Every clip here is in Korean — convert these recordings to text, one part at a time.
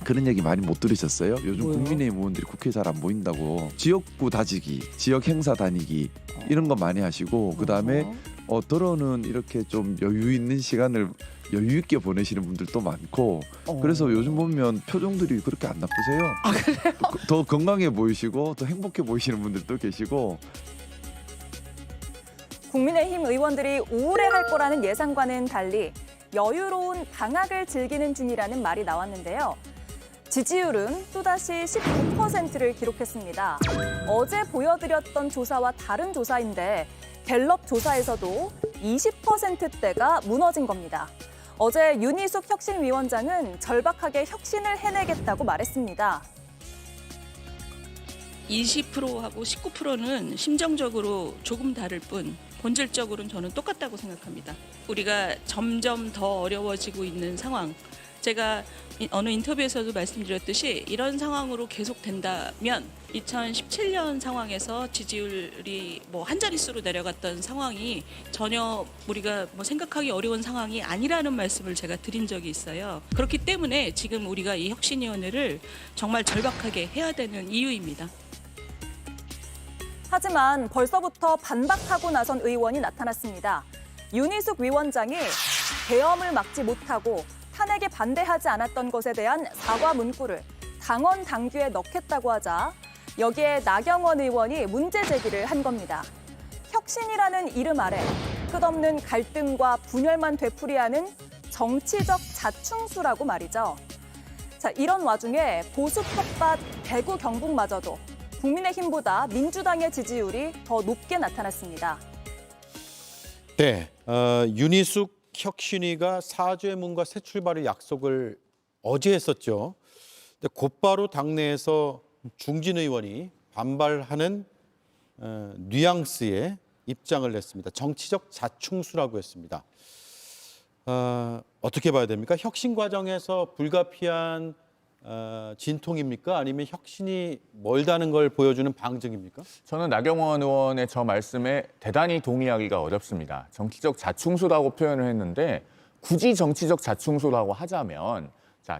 그런 얘기 많이 못 들으셨어요? 요즘 뭐요? 국민의힘 의원들이 국회 잘 안 모인다고 지역구 다지기, 지역 행사 다니기 이런 거 많이 하시고 그다음에 들어는 이렇게 좀 여유 있는 시간을 여유 있게 보내시는 분들도 많고 그래서 요즘 보면 표정들이 그렇게 안 나쁘세요. 아, 그래요? 더 건강해 보이시고 더 행복해 보이시는 분들도 계시고. 국민의힘 의원들이 우울해할 거라는 예상과는 달리 여유로운 방학을 즐기는 중이라는 말이 나왔는데요. 지지율은 또다시 19%를 기록했습니다. 어제 보여드렸던 조사와 다른 조사인데 갤럽 조사에서도 20%대가 무너진 겁니다. 어제 윤희숙 혁신위원장은 절박하게 혁신을 해내겠다고 말했습니다. 20%하고 19%는 심정적으로 조금 다를 뿐 본질적으로는 저는 똑같다고 생각합니다. 우리가 점점 더 어려워지고 있는 상황. 제가 어느 인터뷰에서도 말씀드렸듯이 이런 상황으로 계속된다면 2017년 상황에서 지지율이 한 자릿수로 내려갔던 상황이 전혀 우리가 생각하기 어려운 상황이 아니라는 말씀을 제가 드린 적이 있어요. 그렇기 때문에 지금 우리가 이 혁신위원회를 정말 절박하게 해야 되는 이유입니다. 하지만 벌써부터 반박하고 나선 의원이 나타났습니다. 윤희숙 위원장이 계엄을 막지 못하고 탄핵에 반대하지 않았던 것에 대한 사과 문구를 당원 당규에 넣겠다고 하자 여기에 나경원 의원이 문제 제기를 한 겁니다. 혁신이라는 이름 아래 끝없는 갈등과 분열만 되풀이하는 정치적 자충수라고 말이죠. 자, 이런 와중에 보수 텃밭 대구 경북마저도 국민의힘보다 민주당의 지지율이 더 높게 나타났습니다. 네, 윤희숙 혁신위가 사죄문과 새 출발의 약속을 어제 했었죠. 근데 곧바로 당내에서 중진 의원이 반발하는 뉘앙스의 입장을 냈습니다. 정치적 자충수라고 했습니다. 어떻게 봐야 됩니까? 혁신 과정에서 불가피한 진통입니까? 아니면 혁신이 멀다는 걸 보여주는 방증입니까? 저는 나경원 의원의 저 말씀에 대단히 동의하기가 어렵습니다. 정치적 자충수라고 표현을 했는데 굳이 정치적 자충수라고 하자면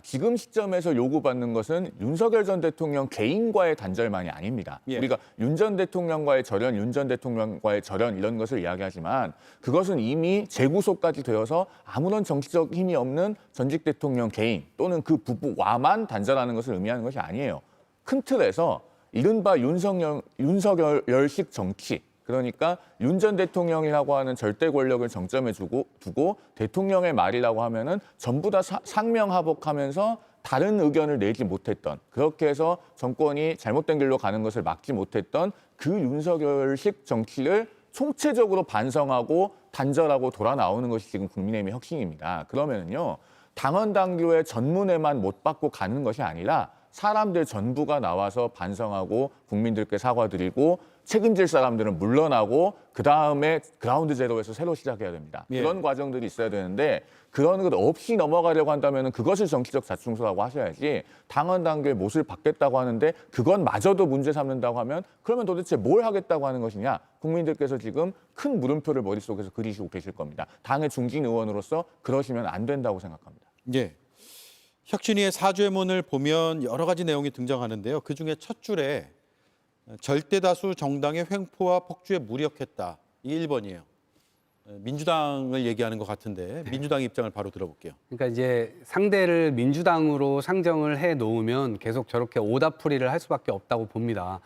지금 시점에서 요구받는 것은 윤석열 전 대통령 개인과의 단절만이 아닙니다. 예. 우리가 윤 전 대통령과의 절연, 윤 전 대통령과의 절연 이런 것을 이야기하지만 그것은 이미 재구속까지 되어서 아무런 정치적 힘이 없는 전직 대통령 개인 또는 그 부부와만 단절하는 것을 의미하는 것이 아니에요. 큰 틀에서 이른바 윤석열식 정치, 그러니까 윤 전 대통령이라고 하는 절대 권력을 정점에 두고 대통령의 말이라고 하면은 전부 다 상명하복하면서 다른 의견을 내지 못했던, 그렇게 해서 정권이 잘못된 길로 가는 것을 막지 못했던 그 윤석열식 정치를 총체적으로 반성하고 단절하고 돌아 나오는 것이 지금 국민의힘의 혁신입니다. 그러면은요, 당원 당규의 전문에만 못 받고 가는 것이 아니라 사람들 전부가 나와서 반성하고 국민들께 사과드리고 책임질 사람들은 물러나고 그다음에 그라운드 제로에서 새로 시작해야 됩니다. 예. 그런 과정들이 있어야 되는데 그런 것 없이 넘어가려고 한다면 그것을 정치적 자충수라고 하셔야지, 당원 당규의 못을 받겠다고 하는데 그건 마저도 문제 삼는다고 하면 그러면 도대체 뭘 하겠다고 하는 것이냐. 국민들께서 지금 큰 물음표를 머릿속에서 그리시고 계실 겁니다. 당의 중진 의원으로서 그러시면 안 된다고 생각합니다. 예. 혁신위의 사죄문을 보면 여러 가지 내용이 등장하는데요. 그중에 첫 줄에 절대 다수 정당의 횡포와 폭주에 무력했다. 이 1번이에요. 민주당을 얘기하는 것 같은데 민주당의 입장을 바로 들어볼게요. 그러니까 이제 상대를 민주당으로 상정을 해 놓으면 계속 저렇게 오다풀이를 할 수밖에 없다고 봅니다.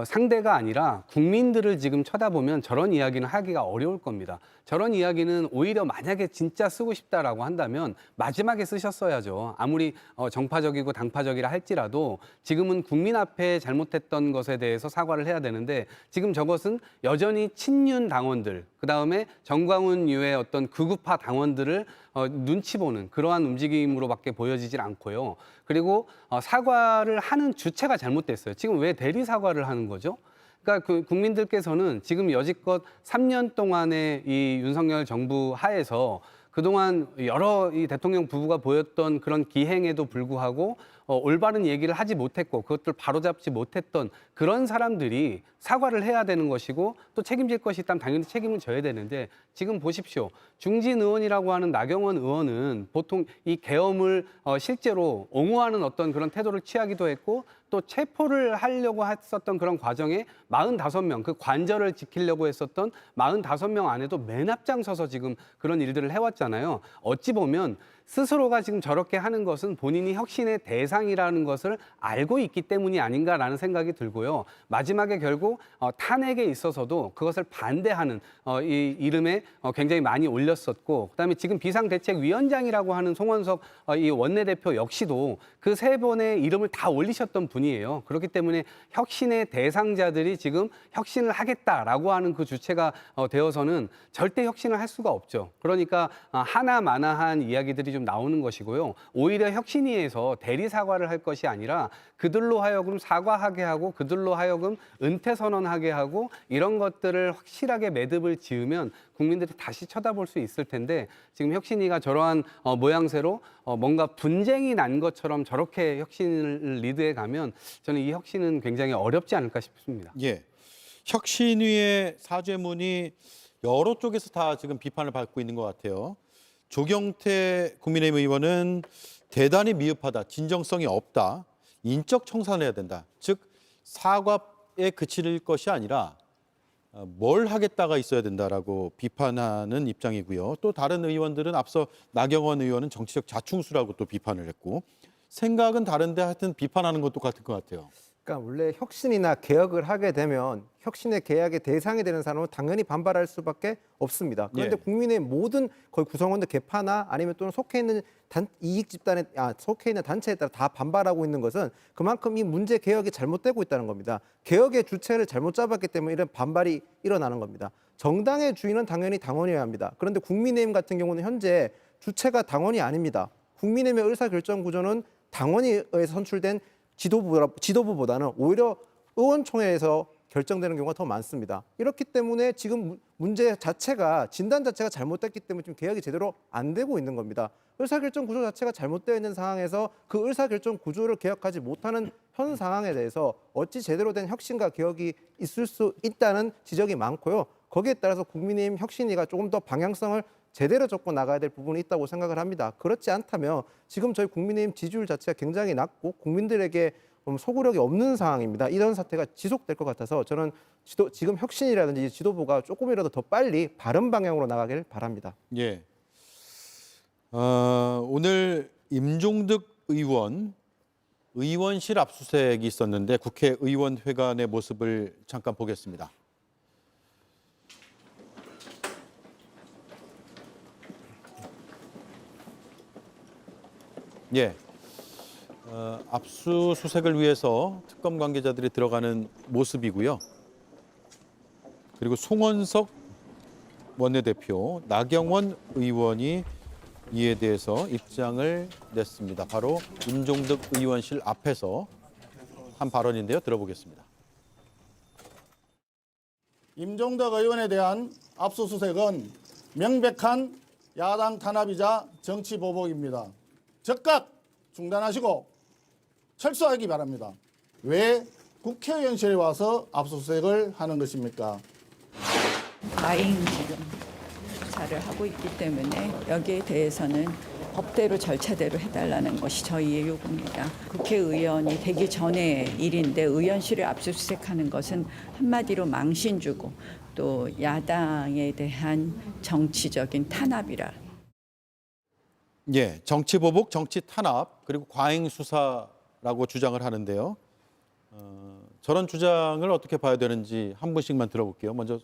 상대가 아니라 국민들을 지금 쳐다보면 저런 이야기는 하기가 어려울 겁니다. 저런 이야기는 오히려 만약에 진짜 쓰고 싶다라고 한다면 마지막에 쓰셨어야죠. 아무리 정파적이고 당파적이라 할지라도 지금은 국민 앞에 잘못했던 것에 대해서 사과를 해야 되는데 지금 저것은 여전히 친윤 당원들, 그다음에 정광훈 유의 어떤 극우파 당원들을 눈치 보는 그러한 움직임으로밖에 보여지질 않고요. 그리고 사과를 하는 주체가 잘못됐어요. 지금 왜 대리 사과를 하는 거죠? 그러니까 그 국민들께서는 지금 여지껏 3년 동안의 이 윤석열 정부 하에서 그동안 여러 이 대통령 부부가 보였던 그런 기행에도 불구하고 올바른 얘기를 하지 못했고 그것들 바로잡지 못했던 그런 사람들이 사과를 해야 되는 것이고 또 책임질 것이 있다면 당연히 책임을 져야 되는데 지금 보십시오. 중진 의원이라고 하는 나경원 의원은 보통 이 계엄을 실제로 옹호하는 어떤 그런 태도를 취하기도 했고 또 체포를 하려고 했었던 그런 과정에 45명, 그 관절을 지키려고 했었던 45명 안에도 맨 앞장서서 지금 그런 일들을 해왔잖아요. 어찌 보면 스스로가 지금 저렇게 하는 것은 본인이 혁신의 대상이라는 것을 알고 있기 때문이 아닌가라는 생각이 들고요. 마지막에 결국 탄핵에 있어서도 그것을 반대하는 이 이름에 굉장히 많이 올렸었고 그다음에 지금 비상대책위원장이라고 하는 송원석 이 원내대표 역시도 그 3번의 이름을 다 올리셨던 분이에요. 그렇기 때문에 혁신의 대상자들이 지금 혁신을 하겠다라고 하는 그 주체가 되어서는 절대 혁신을 할 수가 없죠. 그러니까 하나마나한 이야기들이 좀 나오는 것이고요. 오히려 혁신위에서 대리 사과를 할 것이 아니라 그들로 하여금 사과하게 하고 그들로 하여금 은퇴 선언하게 하고 이런 것들을 확실하게 매듭을 지으면 국민들이 다시 쳐다볼 수 있을 텐데 지금 혁신위가 저러한 모양새로 뭔가 분쟁이 난 것처럼 저렇게 혁신을 리드해 가면 저는 이 혁신은 굉장히 어렵지 않을까 싶습니다. 예, 혁신위의 사죄문이 여러 쪽에서 다 지금 비판을 받고 있는 것 같아요. 조경태 국민의힘 의원은 대단히 미흡하다, 진정성이 없다, 인적 청산을 해야 된다. 즉 사과에 그칠 것이 아니라 뭘 하겠다가 있어야 된다라고 비판하는 입장이고요. 또 다른 의원들은 앞서 나경원 의원은 정치적 자충수라고 또 비판을 했고 생각은 다른데 하여튼 비판하는 것도 같은 것 같아요. 그러니까 원래 혁신이나 개혁을 하게 되면 혁신의 개혁의 대상이 되는 사람은 당연히 반발할 수밖에 없습니다. 그런데 예. 국민의 모든 거의 구성원들 개파나 아니면 또는 속해 있는 이익 집단에 속해 있는 단체에 따라 다 반발하고 있는 것은 그만큼 이 문제 개혁이 잘못되고 있다는 겁니다. 개혁의 주체를 잘못 잡았기 때문에 이런 반발이 일어나는 겁니다. 정당의 주인은 당연히 당원이어야 합니다. 그런데 국민의힘 같은 경우는 현재 주체가 당원이 아닙니다. 국민의힘의 의사결정 구조는 당원에 의해서 선출된 지도부보다는 오히려 의원총회에서 결정되는 경우가 더 많습니다. 이렇기 때문에 지금 문제 자체가 진단 자체가 잘못됐기 때문에 지금 개혁이 제대로 안 되고 있는 겁니다. 의사결정 구조 자체가 잘못되어 있는 상황에서 그 의사결정 구조를 개혁하지 못하는 현 상황에 대해서 어찌 제대로 된 혁신과 개혁이 있을 수 있다는 지적이 많고요. 거기에 따라서 국민의힘 혁신위가 조금 더 방향성을 제대로 잡고 나가야 될 부분이 있다고 생각을 합니다. 그렇지 않다면 지금 저희 국민의힘 지지율 자체가 굉장히 낮고 국민들에게 소구력이 없는 상황입니다. 이런 사태가 지속될 것 같아서 저는 지금 혁신이라든지 지도부가 조금이라도 더 빨리 바른 방향으로 나가길 바랍니다. 예. 오늘 임종득 의원실 압수수색이 있었는데 국회의원회관의 모습을 잠깐 보겠습니다. 예. 압수수색을 위해서 특검 관계자들이 들어가는 모습이고요. 그리고 송원석 원내대표, 나경원 의원이 이에 대해서 입장을 냈습니다. 바로 임종득 의원실 앞에서 한 발언인데요. 들어보겠습니다. 임종덕 의원에 대한 압수수색은 명백한 야당 탄압이자 정치 보복입니다. 즉각 중단하시고 철수하기 바랍니다. 왜 국회의원실에 와서 압수수색을 하는 것입니까? 과잉 지금 수사를 하고 있기 때문에 여기에 대해서는 법대로 절차대로 해달라는 것이 저희의 요구입니다. 국회의원이 되기 전의 일인데 의원실을 압수수색하는 것은 한마디로 망신 주고 또 야당에 대한 정치적인 탄압이라. 예, 정치 보복, 정치 탄압, 그리고 과잉 수사라고 주장을 하는데요. 저런 주장을 어떻게 봐야 되는지 한 분씩만 들어볼게요. 먼저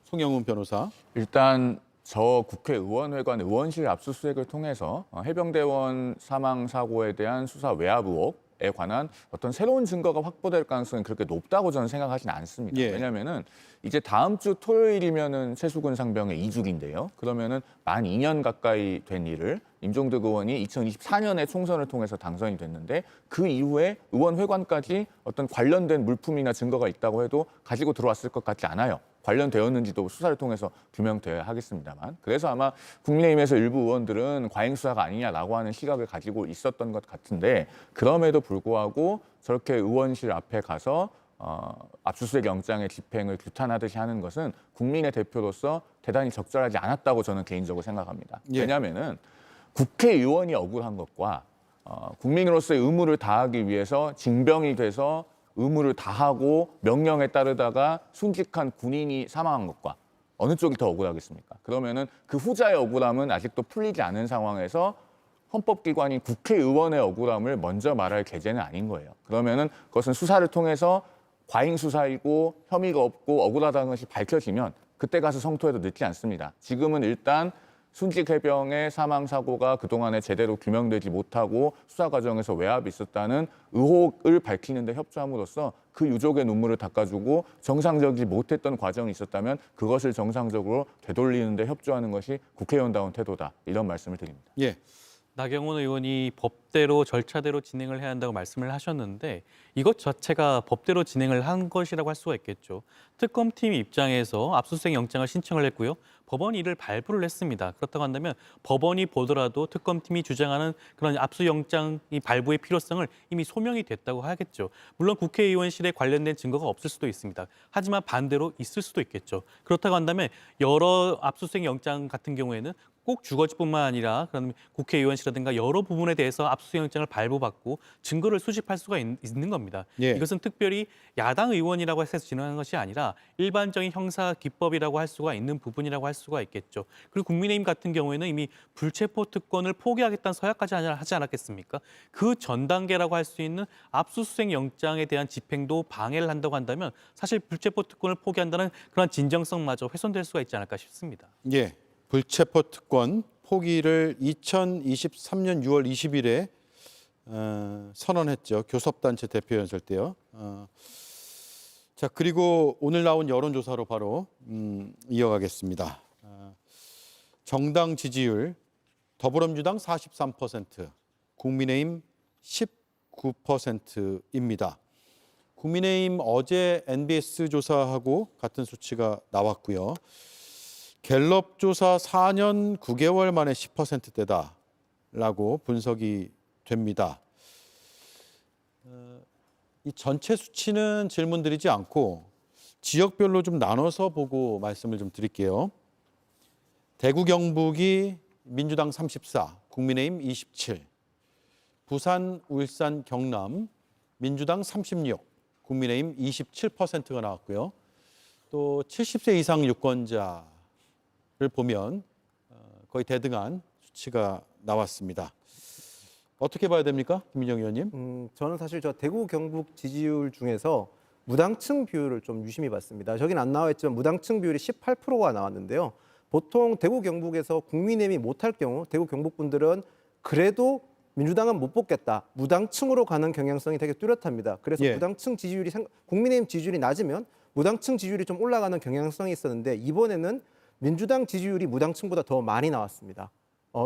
송영훈 변호사. 일단 저 국회의원회관 의원실 압수수색을 통해서 해병대원 사망 사고에 대한 수사 외압 의혹에 관한 어떤 새로운 증거가 확보될 가능성이 그렇게 높다고 저는 생각하지는 않습니다. 예. 왜냐하면은 이제 다음 주 토요일이면은 최수근 상병의 이주기인데요. 그러면은 만 2년 가까이 된 일을 임종득 의원이 2024년에 총선을 통해서 당선이 됐는데 그 이후에 의원회관까지 어떤 관련된 물품이나 증거가 있다고 해도 가지고 들어왔을 것 같지 않아요. 관련되었는지도 수사를 통해서 규명돼야 하겠습니다만, 그래서 아마 국민의힘에서 일부 의원들은 과잉 수사가 아니냐라고 하는 시각을 가지고 있었던 것 같은데, 그럼에도 불구하고 저렇게 의원실 앞에 가서 압수수색 영장의 집행을 규탄하듯이 하는 것은 국민의 대표로서 대단히 적절하지 않았다고 저는 개인적으로 생각합니다. 예. 왜냐하면은 국회의원이 억울한 것과 국민으로서의 의무를 다하기 위해서 징병이 돼서 의무를 다하고 명령에 따르다가 순직한 군인이 사망한 것과 어느 쪽이 더 억울하겠습니까? 그러면은 그 후자의 억울함은 아직도 풀리지 않은 상황에서 헌법기관인 국회의원의 억울함을 먼저 말할 계제는 아닌 거예요. 그러면은 그것은 수사를 통해서 과잉 수사이고 혐의가 없고 억울하다는 것이 밝혀지면 그때 가서 성토해도 늦지 않습니다. 지금은 일단 순직 해병의 사망 사고가 그동안에 제대로 규명되지 못하고 수사 과정에서 외압이 있었다는 의혹을 밝히는 데 협조함으로써 그 유족의 눈물을 닦아주고 정상적이지 못했던 과정이 있었다면 그것을 정상적으로 되돌리는 데 협조하는 것이 국회의원다운 태도다. 이런 말씀을 드립니다. 예. 나경원 의원이 법대로 절차대로 진행을 해야 한다고 말씀을 하셨는데 이것 자체가 법대로 진행을 한 것이라고 할 수가 있겠죠. 특검팀 입장에서 압수수색 영장을 신청을 했고요. 법원이 이를 발부를 했습니다. 그렇다고 한다면 법원이 보더라도 특검팀이 주장하는 그런 압수영장 발부의 필요성을 이미 소명이 됐다고 하겠죠. 물론 국회의원실에 관련된 증거가 없을 수도 있습니다. 하지만 반대로 있을 수도 있겠죠. 그렇다고 한다면 여러 압수수색 영장 같은 경우에는 꼭 주거지뿐만 아니라 그런 국회의원실이라든가 여러 부분에 대해서 압수수색영장을 발부받고 증거를 수집할 수가 있는 겁니다. 예. 이것은 특별히 야당 의원이라고 해서 진행한 것이 아니라 일반적인 형사 기법이라고 할 수가 있는 부분이라고 할 수가 있겠죠. 그리고 국민의힘 같은 경우에는 이미 불체포 특권을 포기하겠다는 서약까지 하지 않았겠습니까? 그 전 단계라고 할 수 있는 압수수색 영장에 대한 집행도 방해를 한다고 한다면 사실 불체포 특권을 포기한다는 그런 진정성마저 훼손될 수가 있지 않을까 싶습니다. 예. 불체포 특권 포기를 2023년 6월 20일에 선언했죠. 교섭단체 대표연설 때요. 자, 그리고 오늘 나온 여론조사로 바로 이어가겠습니다. 정당 지지율 더불어민주당 43%, 국민의힘 19%입니다. 국민의힘 어제 NBS 조사하고 같은 수치가 나왔고요. 갤럽 조사 4년 9개월 만에 10%대다라고 분석이 됩니다. 이 전체 수치는 질문드리지 않고 지역별로 좀 나눠서 보고 말씀을 좀 드릴게요. 대구 경북이 민주당 34, 국민의힘 27, 부산, 울산, 경남 민주당 36, 국민의힘 27%가 나왔고요. 또 70세 이상 유권자를 보면 거의 대등한 수치가 나왔습니다. 어떻게 봐야 됩니까, 김민정 의원님? 저는 사실 저 대구 경북 지지율 중에서 무당층 비율을 좀 유심히 봤습니다. 저긴 안 나와있지만 무당층 비율이 18%가 나왔는데요. 보통 대구 경북에서 국민의힘이 못할 경우 대구 경북 분들은 그래도 민주당은 못 뽑겠다. 무당층으로 가는 경향성이 되게 뚜렷합니다. 그래서 예. 무당층 지지율이 국민의힘 지지율이 낮으면 무당층 지지율이 좀 올라가는 경향성이 있었는데 이번에는 민주당 지지율이 무당층보다 더 많이 나왔습니다.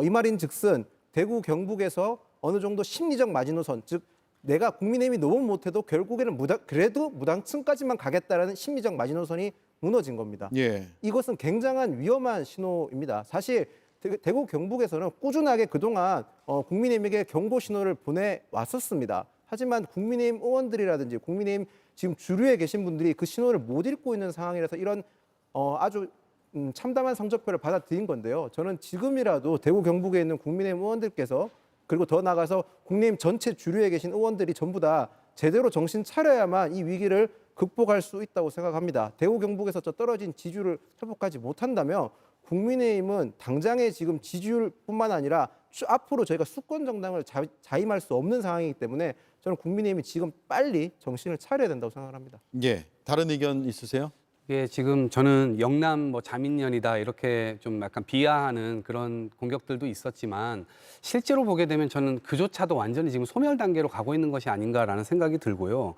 이 말인즉슨 대구 경북에서 어느 정도 심리적 마지노선, 즉 내가 국민의힘이 너무 못해도 결국에는 그래도 무당층까지만 가겠다라는 심리적 마지노선이 무너진 겁니다. 예. 이것은 굉장한 위험한 신호입니다. 사실 대구 경북에서는 꾸준하게 그동안 국민의힘에게 경고 신호를 보내왔었습니다. 하지만 국민의힘 의원들이라든지 국민의힘 지금 주류에 계신 분들이 그 신호를 못 읽고 있는 상황이라서 이런 아주 참담한 성적표를 받아들인 건데요. 저는 지금이라도 대구 경북에 있는 국민의힘 의원들께서 그리고 더 나아가서 국민의힘 전체 주류에 계신 의원들이 전부 다 제대로 정신 차려야만 이 위기를 극복할 수 있다고 생각합니다. 대구 경북에서 저 떨어진 지지율을 회복하지 못한다면 국민의힘은 당장의 지금 지지율뿐만 아니라 앞으로 저희가 수권 정당을 자임할 수 없는 상황이기 때문에 저는 국민의힘이 지금 빨리 정신을 차려야 된다고 생각합니다. 예. 다른 의견 있으세요? 이게 지금 저는 영남 자민련이다 이렇게 좀 약간 비하하는 그런 공격들도 있었지만 실제로 보게 되면 저는 그조차도 완전히 지금 소멸 단계로 가고 있는 것이 아닌가라는 생각이 들고요.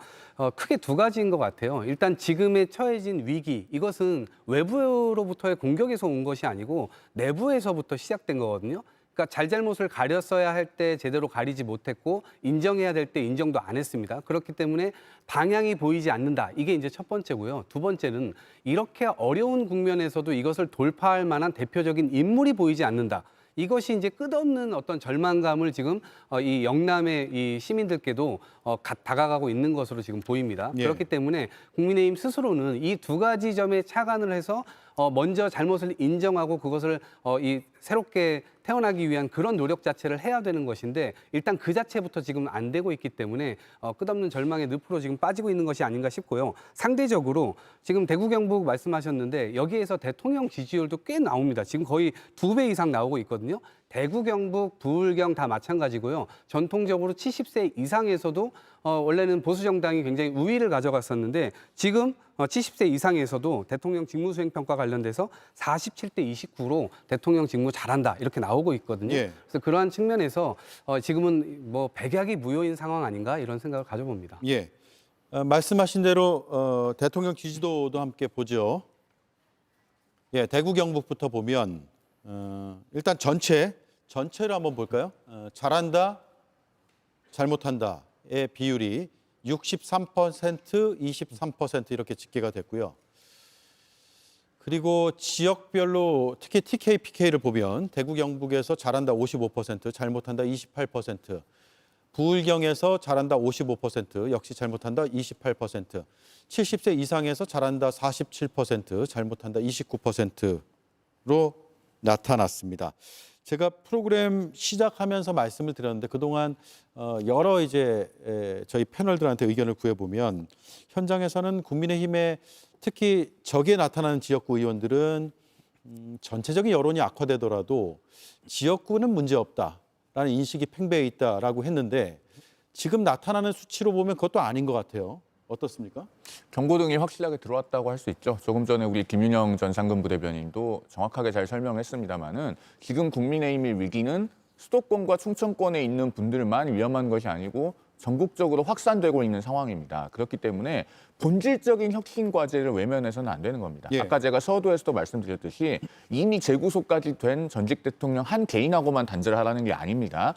크게 두 가지인 것 같아요. 일단 지금에 처해진 위기, 이것은 외부로부터의 공격에서 온 것이 아니고 내부에서부터 시작된 거거든요. 그러니까 잘잘못을 가렸어야 할 때 제대로 가리지 못했고 인정해야 될 때 인정도 안 했습니다. 그렇기 때문에 방향이 보이지 않는다. 이게 이제 첫 번째고요. 두 번째는 이렇게 어려운 국면에서도 이것을 돌파할 만한 대표적인 인물이 보이지 않는다. 이것이 이제 끝없는 어떤 절망감을 지금 이 영남의 이 시민들께도 다가가고 있는 것으로 지금 보입니다. 예. 그렇기 때문에 국민의힘 스스로는 이 두 가지 점에 착안을 해서 먼저 잘못을 인정하고 그것을 이 새롭게 태어나기 위한 그런 노력 자체를 해야 되는 것인데 일단 그 자체부터 지금 안 되고 있기 때문에 끝없는 절망의 늪으로 지금 빠지고 있는 것이 아닌가 싶고요. 상대적으로 지금 대구 경북 말씀하셨는데 여기에서 대통령 지지율도 꽤 나옵니다. 지금 거의 2배 이상 나오고 있거든요. 대구, 경북, 부울경 다 마찬가지고요. 전통적으로 70세 이상에서도 원래는 보수 정당이 굉장히 우위를 가져갔었는데 지금 70세 이상에서도 대통령 직무수행 평가 관련돼서 47대 29로 대통령 직무 잘한다 이렇게 나오고 있거든요. 예. 그래서 그러한 측면에서 지금은 뭐 백약이 무효인 상황 아닌가 이런 생각을 가져봅니다. 예. 말씀하신 대로 대통령 지지도도 함께 보죠. 예, 대구 경북부터 보면 일단 전체를 한번 볼까요? 잘한다, 잘못한다의 비율이 63%, 23% 이렇게 집계가 됐고요. 그리고 지역별로 특히 TK, PK를 보면 대구 경북에서 잘한다 55%, 잘못한다 28%, 부울경에서 잘한다 55%, 역시 잘못한다 28%, 70세 이상에서 잘한다 47%, 잘못한다 29%로 나타났습니다. 제가 프로그램 시작하면서 말씀을 드렸는데 그동안 여러 저희 패널들한테 의견을 구해보면 현장에서는 국민의힘의 특히 적에 나타나는 지역구 의원들은 전체적인 여론이 악화되더라도 지역구는 문제없다라는 인식이 팽배해 있다라고 했는데 지금 나타나는 수치로 보면 그것도 아닌 것 같아요. 어떻습니까? 경고등이 확실하게 들어왔다고 할 수 있죠. 조금 전에 우리 김윤영 전 상근 부대변인도 정확하게 잘 설명했습니다마는 지금 국민의힘의 위기는 수도권과 충청권에 있는 분들만 위험한 것이 아니고 전국적으로 확산되고 있는 상황입니다. 그렇기 때문에 본질적인 혁신 과제를 외면해서는 안 되는 겁니다. 예. 아까 제가 서두에서도 말씀드렸듯이 이미 재구속까지 된 전직 대통령 한 개인하고만 단절을 하라는 게 아닙니다.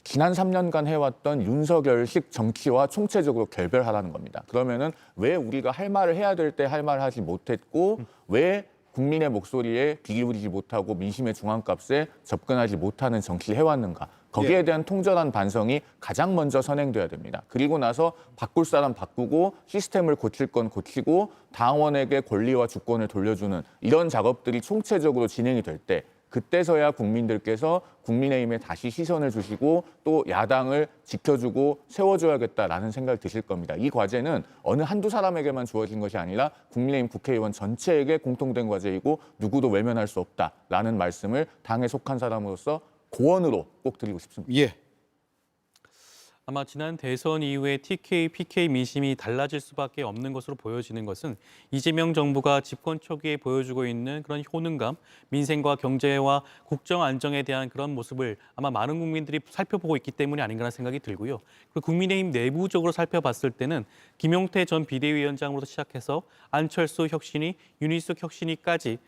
지난 3년간 해왔던 윤석열식 정치와 총체적으로 결별하라는 겁니다. 그러면은 왜 우리가 할 말을 해야 될 때 할 말을 하지 못했고 왜 국민의 목소리에 귀 기울이지 못하고 민심의 중앙값에 접근하지 못하는 정치를 해왔는가. 거기에 대한 통절한 반성이 가장 먼저 선행돼야 됩니다. 그리고 나서 바꿀 사람 바꾸고 시스템을 고칠 건 고치고 당원에게 권리와 주권을 돌려주는 이런 작업들이 총체적으로 진행이 될 때 그때서야 국민들께서 국민의힘에 다시 시선을 주시고 또 야당을 지켜주고 세워줘야겠다라는 생각이 드실 겁니다. 이 과제는 어느 한두 사람에게만 주어진 것이 아니라 국민의힘 국회의원 전체에게 공통된 과제이고 누구도 외면할 수 없다라는 말씀을 당에 속한 사람으로서 고언으로 꼭 드리고 싶습니다. 예. 아마 지난 대선 이후에 TK, PK 민심이 달라질 수밖에 없는 것으로 보여지는 것은 이재명 정부가 집권 초기에 보여주고 있는 그런 효능감, 민생과 경제와 국정 안정에 대한 그런 모습을 아마 많은 국민들이 살펴보고 있기 때문이 아닌가라는 생각이 들고요. 그리고 국민의힘 내부적으로 살펴봤을 때는 김용태 전 비대위원장으로부터 시작해서 안철수 혁신위, 윤희숙 혁신위까지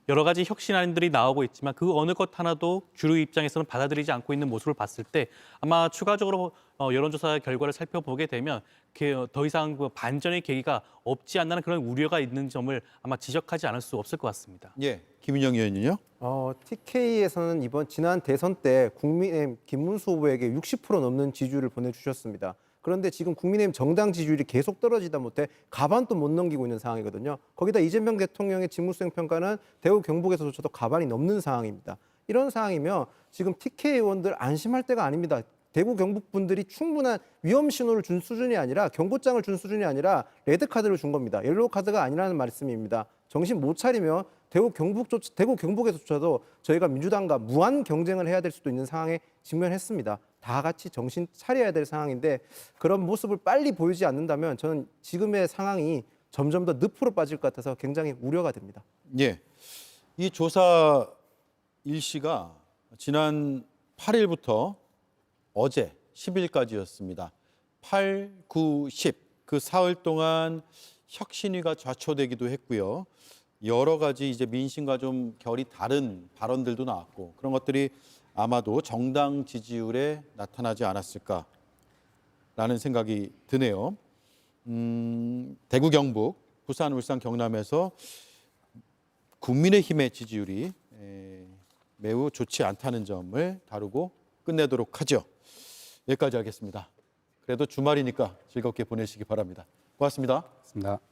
여러 가지 혁신안들이 나오고 있지만 그 어느 것 하나도 주류 입장에서는 받아들이지 않고 있는 모습을 봤을 때 아마 추가적으로 여론조사 결과를 살펴보게 되면 더 이상 그 반전의 계기가 없지 않나는 그런 우려가 있는 점을 아마 지적하지 않을 수 없을 것 같습니다. 예. 김윤영 의원님요? TK에서는 지난 대선 때 국민의힘 김문수 후보에게 60% 넘는 지지율을 보내주셨습니다. 그런데 지금 국민의힘 정당 지지율이 계속 떨어지다 못해 가반도 못 넘기고 있는 상황이거든요. 거기다 이재명 대통령의 직무수행 평가는 대구 경북에서조차도 가반이 넘는 상황입니다. 이런 상황이면 지금 TK 의원들 안심할 때가 아닙니다. 대구 경북 분들이 충분한 위험 신호를 준 수준이 아니라 경고장을 준 수준이 아니라 레드카드를 준 겁니다. 옐로우 카드가 아니라는 말씀입니다. 정신 못 차리면 대구 경북에서조차도 저희가 민주당과 무한 경쟁을 해야 될 수도 있는 상황에 직면했습니다. 다 같이 정신 차려야 될 상황인데 그런 모습을 빨리 보이지 않는다면 저는 지금의 상황이 점점 더 늪으로 빠질 것 같아서 굉장히 우려가 됩니다. 예. 이 조사 일시가 지난 8일부터 어제 10일까지였습니다. 8, 9, 10 그 사흘 동안 혁신위가 좌초되기도 했고요. 여러 가지 이제 민심과 좀 결이 다른 발언들도 나왔고 그런 것들이 아마도 정당 지지율에 나타나지 않았을까라는 생각이 드네요. 대구, 경북, 부산, 울산, 경남에서 국민의힘의 지지율이 매우 좋지 않다는 점을 다루고 끝내도록 하죠. 여기까지 하겠습니다. 그래도 주말이니까 즐겁게 보내시기 바랍니다. 고맙습니다. 고맙습니다.